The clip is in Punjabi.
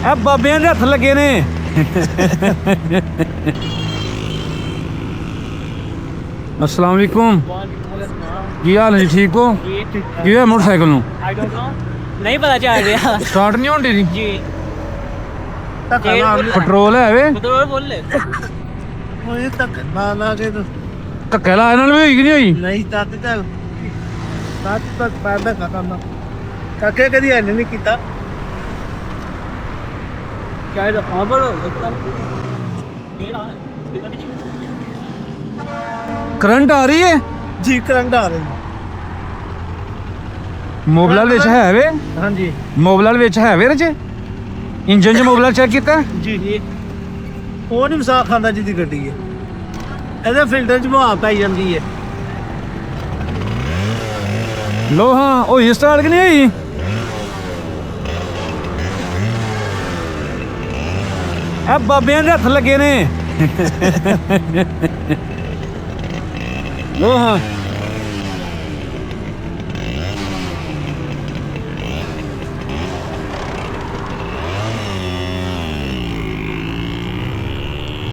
ਇਹ ਬਾਬਿਆਂ ਦੇ ਹੱਥ ਲੱਗੇ ਨੇ। अस्सलाम वालेकुम, ਕੀ ਹਾਲ ਹੈ ਜੀ? ਠੀਕ ਹੋ? ਕੀ ਹੋਇਆ ਮੋਟਰਸਾਈਕਲ ਨੂੰ? ਨਹੀਂ ਪਤਾ ਚੱਲ ਰਿਹਾ। ਸਟਾਰਟ ਨਹੀਂ ਹੁੰਦੀ ਜੀ? ਪੈਟਰੋਲ ਹੈ ਵੇ? ਪੈਟਰੋਲ ਫੁੱਲ ਹੈ। ਉਹ ਤੱਕ ਨਾ ਕੇ ਧੱਕੇ ਲਾ ਇਹਨਾਂ ਨਾਲ ਵੀ ਹੋਈ ਕਿ ਨਹੀਂ ਹੋਈ? ਨਹੀਂ ਤੱਕ ਪੈਦਾ ਕਰਨਾ ਕਾਕੇ ਕਦੀ ਹੱਲ ਨਹੀਂ ਕੀਤਾ। ਸ਼ਾਇਦ ਆਵਰ ਕਰੰਟ ਆ ਰਹੀ ਹੈ ਜੀ ਕਰੰਟ ਆ ਰਹੀ। ਮੋਬਿਲ ਵਿੱਚ ਹੈ ਵੇ? ਹਾਂਜੀ ਮੋਬਿਲ ਵਿੱਚ ਹੈ ਵੇ ਰਜੇ? ਇੰਜਨ 'ਚ ਮੋਬਿਲ ਚੈੱਕ ਕੀਤਾ? ਜੀ ਜੀ ਉਹ ਨਹੀਂ ਵਸਾ ਖਾਂਦਾ ਜਿਹਦੀ ਗੱਡੀ ਹੈ। ਇਹਦੇ ਫਿਲਟਰ 'ਚ ਹਵਾ ਪੈ ਜਾਂਦੀ ਹੈ। ਲੋ ਹਾਂ ਹੋਈ ਸਟਾਰਟ ਕਿ ਨਹੀਂ ਹੋਈ? ਇਹ ਬਾਬਿਆਂ ਦੇ ਹੱਥ ਲੱਗੇ ਨੇ। ਲੋ ਹਾਂ